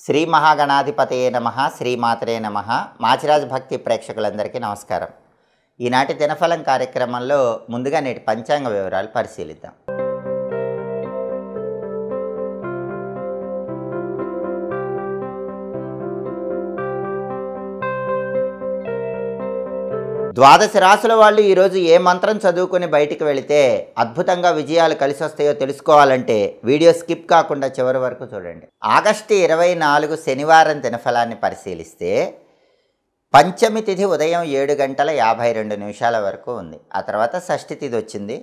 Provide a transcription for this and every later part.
శ్రీ మహాగణాధిపతయే నమః, శ్రీమాత్రే నమః. మాచిరాజ్ భక్తి ప్రేక్షకులందరికీ నమస్కారం. ఈనాటి దినఫలం కార్యక్రమంలో ముందుగా నేటి పంచాంగ వివరాలు పరిశీలిద్దాం. ద్వాదశ రాశుల వాళ్ళు ఈరోజు ఏ మంత్రం చదువుకొని బయటికి వెళితే అద్భుతంగా విజయాలు కలిసి వస్తాయో తెలుసుకోవాలంటే వీడియో స్కిప్ కాకుండా చివరి వరకు చూడండి. ఆగస్టు 24 శనివారం దినఫలాన్ని పరిశీలిస్తే పంచమి తిథి ఉదయం 7:52 వరకు ఉంది. ఆ తర్వాత షష్ఠి తిథి వచ్చింది.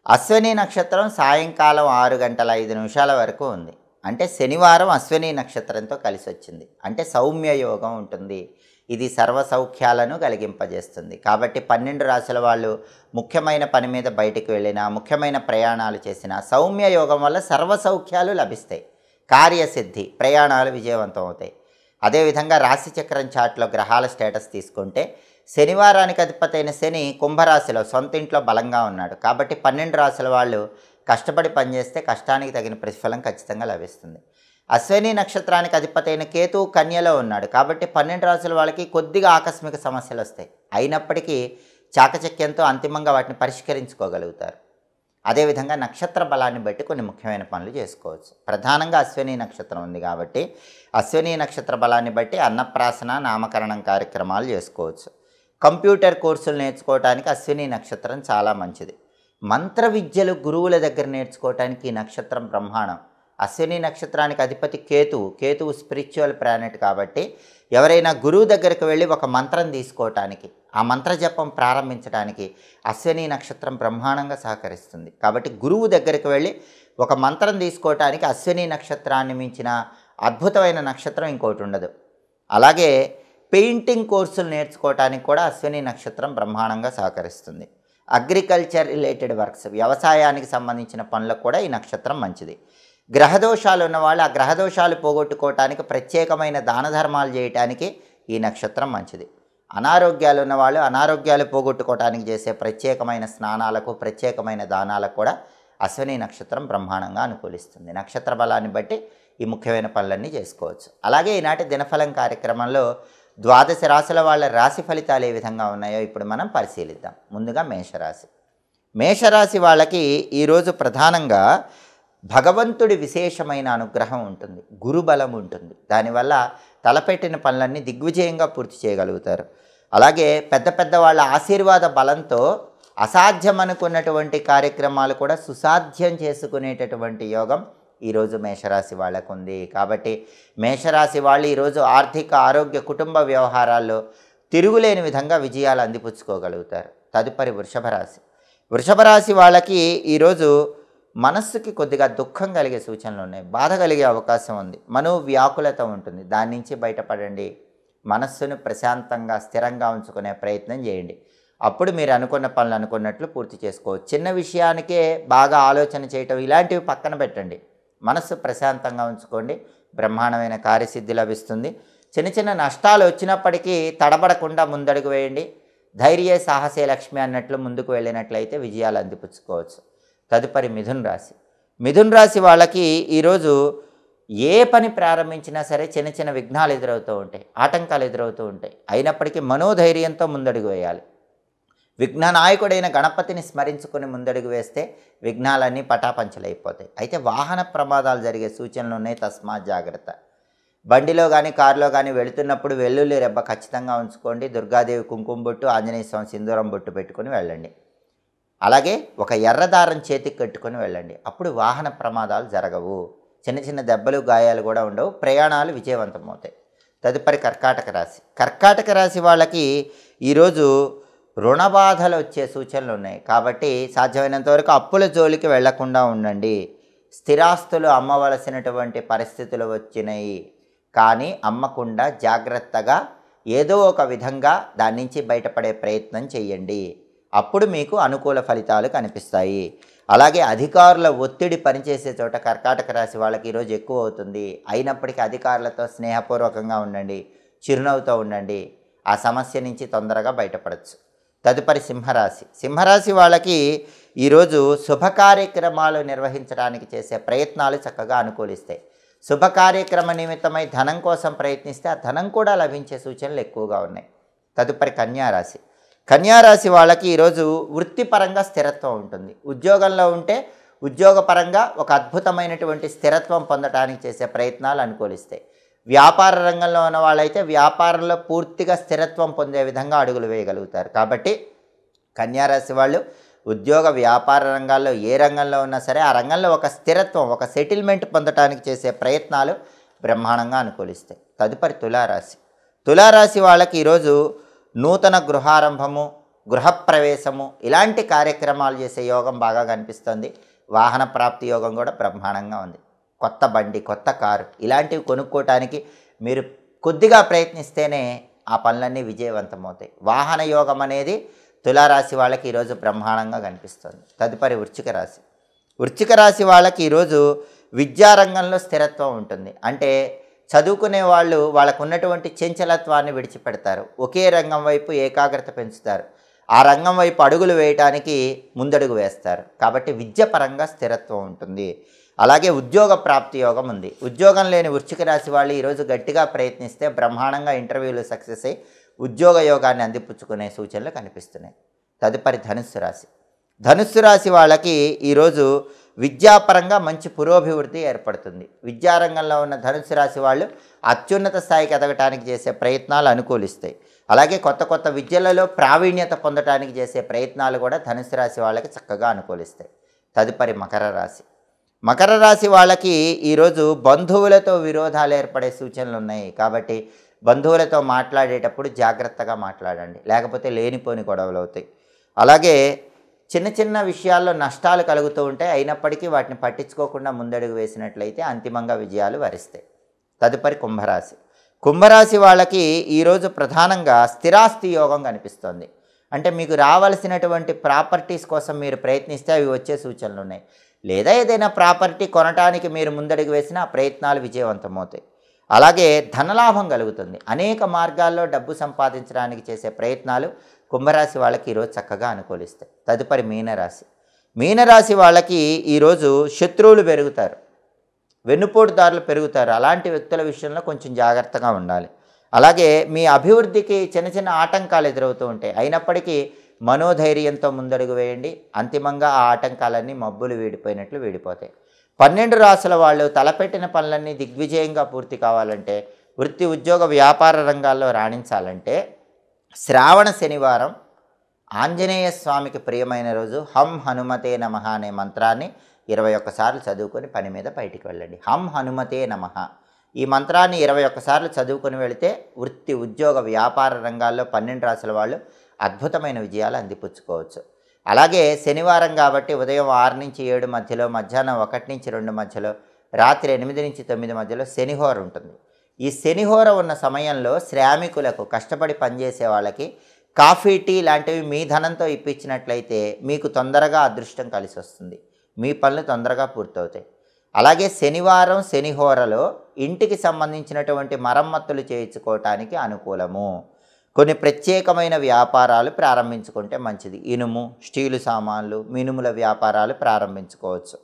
అశ్విని నక్షత్రం సాయంకాలం 6:05 వరకు ఉంది. అంటే శనివారం అశ్విని నక్షత్రంతో కలిసి వచ్చింది. అంటే సౌమ్య యోగం ఉంటుంది. ఇది సర్వ సౌఖ్యాలను కలిగింపజేస్తుంది. కాబట్టి 12 రాశుల వాళ్ళు ముఖ్యమైన పని మీద బయటికి వెళ్ళినా, ముఖ్యమైన ప్రయాణాలు చేసినా సౌమ్య యోగం వల్ల సర్వ సౌఖ్యాలు లభిస్తాయి. కార్యసిద్ధి, ప్రయాణాలు విజయవంతం అవుతాయి. అదేవిధంగా రాశిచక్రం చార్ట్లో గ్రహాల స్టేటస్ తీసుకుంటే శనివారానికి అధిపతైన శని కుంభరాశిలో సొంత ఇంట్లో బలంగా ఉన్నాడు. కాబట్టి 12 రాశుల వాళ్ళు కష్టపడి పనిచేస్తే కష్టానికి తగిన ప్రతిఫలం ఖచ్చితంగా లభిస్తుంది. అశ్విని నక్షత్రానికి అధిపతైన కేతువు కన్యలో ఉన్నాడు. కాబట్టి 12 రాశుల వాళ్ళకి కొద్దిగా ఆకస్మిక సమస్యలు వస్తాయి. అయినప్పటికీ చాకచక్యంతో అంతిమంగా వాటిని పరిష్కరించుకోగలుగుతారు. అదేవిధంగా నక్షత్ర బలాన్ని బట్టి కొన్ని ముఖ్యమైన పనులు చేసుకోవచ్చు. ప్రధానంగా అశ్విని నక్షత్రం ఉంది కాబట్టి అశ్విని నక్షత్ర బలాన్ని బట్టి అన్నప్రాసన, నామకరణం కార్యక్రమాలు చేసుకోవచ్చు. కంప్యూటర్ కోర్సులు నేర్చుకోవడానికి అశ్విని నక్షత్రం చాలా మంచిది. మంత్ర విద్యలు గురువుల దగ్గర నేర్చుకోవడానికి ఈ నక్షత్రం బ్రహ్మాండం. అశ్విని నక్షత్రానికి అధిపతి కేతువు స్పిరిచువల్ ప్లానెట్ కాబట్టి ఎవరైనా గురువు దగ్గరికి వెళ్ళి ఒక మంత్రం తీసుకోవటానికి, ఆ మంత్ర జపం ప్రారంభించడానికి అశ్విని నక్షత్రం బ్రహ్మాండంగా సహకరిస్తుంది. కాబట్టి గురువు దగ్గరికి వెళ్ళి ఒక మంత్రం తీసుకోవటానికి అశ్విని నక్షత్రాన్ని మించిన అద్భుతమైన నక్షత్రం ఇంకోటి ఉండదు. అలాగే పెయింటింగ్ కోర్సులు నేర్చుకోవటానికి కూడా అశ్విని నక్షత్రం బ్రహ్మాండంగా సహకరిస్తుంది. అగ్రికల్చర్ రిలేటెడ్ వర్క్స్, వ్యవసాయానికి సంబంధించిన పనులకు కూడా ఈ నక్షత్రం మంచిది. గ్రహదోషాలు ఉన్నవాళ్ళు ఆ గ్రహదోషాలు పోగొట్టుకోవటానికి ప్రత్యేకమైన దాన ధర్మాలు చేయటానికి ఈ నక్షత్రం మంచిది. అనారోగ్యాలు ఉన్నవాళ్ళు అనారోగ్యాలు పోగొట్టుకోవటానికి చేసే ప్రత్యేకమైన స్నానాలకు, ప్రత్యేకమైన దానాలకు కూడా అశ్విని నక్షత్రం బ్రహ్మాండంగా అనుకూలిస్తుంది. నక్షత్ర బలాన్ని బట్టి ఈ ముఖ్యమైన పనులన్నీ చేసుకోవచ్చు. అలాగే ఈనాటి దినఫలం కార్యక్రమంలో ద్వాదశ రాశుల వాళ్ళ రాశి ఫలితాలు ఏ విధంగా ఉన్నాయో ఇప్పుడు మనం పరిశీలిద్దాం. ముందుగా మేషరాశి వాళ్ళకి ఈరోజు ప్రధానంగా భగవంతుడి విశేషమైన అనుగ్రహం ఉంటుంది, గురుబలం ఉంటుంది. దానివల్ల తలపెట్టిన పనులన్నీ దిగ్విజయంగా పూర్తి చేయగలుగుతారు. అలాగే పెద్ద వాళ్ళ ఆశీర్వాద బలంతో అసాధ్యం అనుకున్నటువంటి కార్యక్రమాలు కూడా సుసాధ్యం చేసుకునేటటువంటి యోగం ఈరోజు మేషరాశి వాళ్ళకు ఉంది. కాబట్టి మేషరాశి వాళ్ళు ఈరోజు ఆర్థిక, ఆరోగ్య, కుటుంబ వ్యవహారాల్లో తిరుగులేని విధంగా విజయాలు అందిపుచ్చుకోగలుగుతారు. తదుపరి వృషభ రాశి వాళ్ళకి ఈరోజు మనస్సుకి కొద్దిగా దుఃఖం కలిగే సూచనలు ఉన్నాయి, బాధ కలిగే అవకాశం ఉంది, మనోవ్యాకులత ఉంటుంది. దాని నుంచి బయటపడండి. మనస్సును ప్రశాంతంగా, స్థిరంగా ఉంచుకునే ప్రయత్నం చేయండి. అప్పుడు మీరు అనుకున్న పనులు అనుకున్నట్లు పూర్తి చేసుకోవచ్చు. చిన్న విషయానికే బాగా ఆలోచన చేయటం ఇలాంటివి పక్కన పెట్టండి. మనస్సు ప్రశాంతంగా ఉంచుకోండి, బ్రహ్మాండమైన కార్యసిద్ధి లభిస్తుంది. చిన్న నష్టాలు వచ్చినప్పటికీ తడబడకుండా ముందడుగు వేయండి. ధైర్యే సాహసే లక్ష్మి అన్నట్లు ముందుకు వెళ్ళినట్లయితే విజయాలు అందిపుచ్చుకోవచ్చు. తదుపరి మిథున్ రాశి వాళ్ళకి ఈరోజు ఏ పని ప్రారంభించినా సరే చిన్న విఘ్నాలు ఎదురవుతూ ఉంటాయి, ఆటంకాలు ఎదురవుతూ ఉంటాయి. అయినప్పటికీ మనోధైర్యంతో ముందడుగు వేయాలి. విఘ్న నాయకుడైన గణపతిని స్మరించుకొని ముందడుగు వేస్తే విఘ్నాలన్నీ పటాపంచలైపోతాయి. అయితే వాహన ప్రమాదాలు జరిగే సూచనలు ఉన్నాయి, తస్మాత్ జాగ్రత్త. బండిలో కానీ కారులో కానీ వెళుతున్నప్పుడు వెల్లుల్లి రెబ్బ ఖచ్చితంగా ఉంచుకోండి. దుర్గాదేవి కుంకుమ బొట్టు, ఆంజనేయ స్వామి సింధూరం బొట్టు పెట్టుకొని వెళ్ళండి. అలాగే ఒక ఎర్రదారం చేతికి కట్టుకొని వెళ్ళండి. అప్పుడు వాహన ప్రమాదాలు జరగవు, చిన్న దెబ్బలు, గాయాలు కూడా ఉండవు, ప్రయాణాలు విజయవంతమవుతాయి. తదుపరి కర్కాటక రాశి వాళ్ళకి ఈరోజు రుణ బాధలు వచ్చే సూచనలు ఉన్నాయి. కాబట్టి సాధ్యమైనంత వరకు అప్పుల జోలికి వెళ్లకుండా ఉండండి. స్థిరాస్తులు అమ్మవలసినటువంటి పరిస్థితులు వచ్చినాయి, కానీ అమ్మకుండా జాగ్రత్తగా ఏదో ఒక విధంగా దాని నుంచి బయటపడే ప్రయత్నం చేయండి. అప్పుడు మీకు అనుకూల ఫలితాలు కనిపిస్తాయి. అలాగే అధికారుల ఒత్తిడి పనిచేసే చోట కర్కాటక రాశి వాళ్ళకి ఈరోజు ఎక్కువ అవుతుంది. అయినప్పటికీ అధికారులతో స్నేహపూర్వకంగా ఉండండి, చిరునవ్వుతో ఉండండి. ఆ సమస్య నుంచి తొందరగా బయటపడవచ్చు. తదుపరి సింహరాశి వాళ్ళకి ఈరోజు శుభ కార్యక్రమాలు నిర్వహించడానికి చేసే ప్రయత్నాలు చక్కగా అనుకూలిస్తాయి. శుభ కార్యక్రమ నిమిత్తమై ధనం కోసం ప్రయత్నిస్తే ఆ ధనం కూడా లభించే సూచనలు ఎక్కువగా ఉన్నాయి. తదుపరి కన్యారాశి. కన్యారాశి వాళ్ళకి ఈరోజు వృత్తిపరంగా స్థిరత్వం ఉంటుంది. ఉద్యోగంలో ఉంటే ఉద్యోగపరంగా ఒక అద్భుతమైనటువంటి స్థిరత్వం పొందడానికి చేసే ప్రయత్నాలు అనుకూలిస్తాయి. వ్యాపార రంగంలో ఉన్న వాళ్ళైతే వ్యాపారంలో పూర్తిగా స్థిరత్వం పొందే విధంగా అడుగులు వేయగలుగుతారు. కాబట్టి కన్యారాశి వాళ్ళు ఉద్యోగ వ్యాపార రంగాల్లో ఏ రంగంలో ఉన్నా సరే ఆ రంగంలో ఒక స్థిరత్వం, ఒక సెటిల్మెంట్ పొందడానికి చేసే ప్రయత్నాలు బ్రహ్మాండంగా అనుకూలిస్తాయి. తదుపరి తులారాశి. తులారాశి వాళ్ళకి ఈరోజు నూతన గృహారంభము, గృహప్రవేశము ఇలాంటి కార్యక్రమాలు చేసే యోగం బాగా కనిపిస్తుంది. వాహన ప్రాప్తి యోగం కూడా బ్రహ్మాండంగా ఉంది. కొత్త బండి, కొత్త కారు ఇలాంటివి కొనుక్కోవటానికి మీరు కొద్దిగా ప్రయత్నిస్తేనే ఆ పనులన్నీ విజయవంతమవుతాయి. వాహన యోగం అనేది తులారాశి వాళ్ళకి ఈరోజు బ్రహ్మాండంగా కనిపిస్తుంది. తదుపరి వృశ్చిక రాశి. వృశ్చిక రాశి వాళ్ళకి ఈరోజు విద్యారంగంలో స్థిరత్వం ఉంటుంది. అంటే చదువుకునే వాళ్ళు వాళ్ళకు ఉన్నటువంటి చంచలత్వాన్ని విడిచిపెడతారు. ఒకే రంగం వైపు ఏకాగ్రత పెంచుతారు. ఆ రంగం వైపు అడుగులు వేయటానికి ముందడుగు వేస్తారు. కాబట్టి విద్యపరంగా స్థిరత్వం ఉంటుంది. అలాగే ఉద్యోగ ప్రాప్తి యోగం ఉంది. ఉద్యోగం లేని వృశ్చిక రాశి వాళ్ళు ఈరోజు గట్టిగా ప్రయత్నిస్తే బ్రహ్మాండంగా ఇంటర్వ్యూలు సక్సెస్ అయ్యి ఉద్యోగ యోగాన్ని అందిపుచ్చుకునే సూచనలు కనిపిస్తున్నాయి. తదుపరి ధనుస్సు రాశి. ధనుస్సు రాశి వాళ్ళకి ఈరోజు విద్యాపరంగా మంచి పురోభివృద్ధి ఏర్పడుతుంది. విద్యారంగంలో ఉన్న ధనుస్సు రాశి వాళ్ళు అత్యున్నత స్థాయికి ఎదగటానికి చేసే ప్రయత్నాలు అనుకూలిస్తాయి. అలాగే కొత్త కొత్త విద్యలలో ప్రావీణ్యత పొందడానికి చేసే ప్రయత్నాలు కూడా ధనుస్సు రాశి వాళ్ళకి చక్కగా అనుకూలిస్తాయి. తదుపరి మకర రాశి. మకర రాశి వాళ్ళకి ఈరోజు బంధువులతో విరోధాలు ఏర్పడే సూచనలు ఉన్నాయి. కాబట్టి బంధువులతో మాట్లాడేటప్పుడు జాగ్రత్తగా మాట్లాడండి, లేకపోతే లేనిపోని గొడవలు అవుతాయి. అలాగే చిన్న చిన్న విషయాల్లో నష్టాలు కలుగుతూ ఉంటాయి. అయినప్పటికీ వాటిని పట్టించుకోకుండా ముందడుగు వేసినట్లయితే అంతిమంగా విజయాలు వరిస్తాయి. తదుపరి కుంభరాశి. కుంభరాశి వాళ్ళకి ఈరోజు ప్రధానంగా స్థిరాస్తి యోగం కనిపిస్తుంది. అంటే మీకు రావాల్సినటువంటి ప్రాపర్టీస్ కోసం మీరు ప్రయత్నిస్తే అవి వచ్చే సూచనలు ఉన్నాయి. లేదా ఏదైనా ప్రాపర్టీ కొనడానికి మీరు ముందడుగు వేసిన ఆ ప్రయత్నాలు విజయవంతమవుతాయి. అలాగే ధనలాభం కలుగుతుంది. అనేక మార్గాల్లో డబ్బు సంపాదించడానికి చేసే ప్రయత్నాలు కుంభరాశి వాళ్ళకి ఈరోజు చక్కగా అనుకూలిస్తాయి. తదుపరి మీనరాశి. మీనరాశి వాళ్ళకి ఈరోజు శత్రువులు పెరుగుతారు, వెన్నుపోటుదారులు పెరుగుతారు. అలాంటి వ్యక్తుల విషయంలో కొంచెం జాగ్రత్తగా ఉండాలి. అలాగే మీ అభివృద్ధికి చిన్న చిన్న ఆటంకాలు ఎదురవుతూ ఉంటాయి. అయినప్పటికీ మనోధైర్యంతో ముందడుగు వేయండి. అంతిమంగా ఆ ఆటంకాలన్నీ మబ్బులు వీడిపోయినట్లు వీడిపోతాయి. 12 రాసుల వాళ్ళు తలపెట్టిన పనులన్నీ దిగ్విజయంగా పూర్తి కావాలంటే, వృత్తి ఉద్యోగ వ్యాపార రంగాల్లో రాణించాలంటే శ్రావణ శనివారం ఆంజనేయ స్వామికి ప్రియమైన రోజు హం హనుమతే నమః అనే మంత్రాన్ని 21 సార్లు చదువుకొని పని మీద బయటికి వెళ్ళండి. హం హనుమతే నమః ఈ మంత్రాన్ని 21 సార్లు చదువుకొని వెళితే వృత్తి ఉద్యోగ వ్యాపార రంగాల్లో 12 రాసుల వాళ్ళు అద్భుతమైన విజయాలు అందిపుచ్చుకోవచ్చు. అలాగే శనివారం కాబట్టి ఉదయం 6 నుంచి 7 మధ్యలో, మధ్యాహ్నం 1 నుంచి 2 మధ్యలో, రాత్రి 8 నుంచి 9 మధ్యలో శనిహోర ఉంటుంది. ఈ శనిహోర ఉన్న సమయంలో శ్రామికులకు, కష్టపడి పనిచేసే వాళ్ళకి కాఫీ, టీ లాంటివి మీ ధనంతో ఇప్పించినట్లయితే మీకు తొందరగా అదృష్టం కలిసి వస్తుంది. మీ పనులు తొందరగా పూర్తవుతాయి. అలాగే శనివారం శనిహోరలో ఇంటికి సంబంధించినటువంటి మరమ్మతులు చేయించుకోవటానికి అనుకూలము. కొన్ని ప్రత్యేకమైన వ్యాపారాలు ప్రారంభించుకుంటే మంచిది. ఇనుము, స్టీలు సామాన్లు, మినుముల వ్యాపారాలు ప్రారంభించుకోవచ్చు.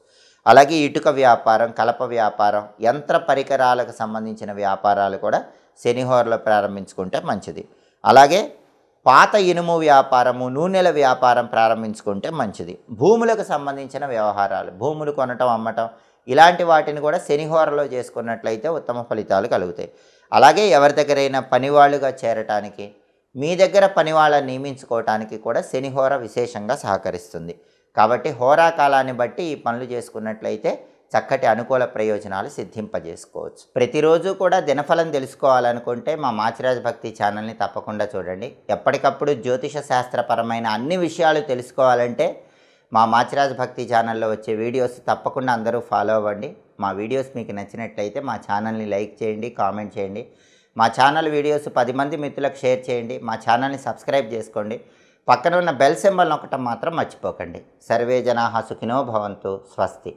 అలాగే ఇటుక వ్యాపారం, కలప వ్యాపారం, యంత్ర పరికరాలకు సంబంధించిన వ్యాపారాలు కూడా శనిహోరలో ప్రారంభించుకుంటే మంచిది. అలాగే పాత ఇనుము వ్యాపారము, నూనెల వ్యాపారం ప్రారంభించుకుంటే మంచిది. భూములకు సంబంధించిన వ్యవహారాలు, భూములు కొనటం, అమ్మటం ఇలాంటి వాటిని కూడా శనిహోరలో చేసుకున్నట్లయితే ఉత్తమ ఫలితాలు కలుగుతాయి. అలాగే ఎవరి దగ్గరైనా పనివాళ్ళుగా చేరటానికి, మీ దగ్గర పనివాళ్ళని నియమించుకోవటానికి కూడా శనిహోర విశేషంగా సహకరిస్తుంది. కాబట్టి హోరా కాలాన్ని బట్టి ఈ పనులు చేసుకున్నట్లయితే చక్కటి అనుకూల ప్రయోజనాలు సిద్ధింపజేసుకోవచ్చు. ప్రతిరోజు కూడా దినఫలం తెలుసుకోవాలనుకుంటే మా మాచిరాజ్ భక్తి ఛానల్ని తప్పకుండా చూడండి. ఎప్పటికప్పుడు జ్యోతిష శాస్త్రపరమైన అన్ని విషయాలు తెలుసుకోవాలంటే మా మాచిరాజ్ భక్తి ఛానల్లో వచ్చే వీడియోస్ తప్పకుండా అందరూ ఫాలో అవ్వండి. మా వీడియోస్ మీకు నచ్చినట్లయితే మా ఛానల్ని లైక్ చేయండి, కామెంట్ చేయండి. మా ఛానల్ వీడియోస్ 10 మంది మిత్రులకు షేర్ చేయండి. మా ఛానల్ని సబ్స్క్రైబ్ చేసుకోండి. పక్కన ఉన్న బెల్ సింబల్ నొక్కటం మాత్రం మర్చిపోకండి. సర్వే జనాః సుఖినో భవంతు. స్వస్తి.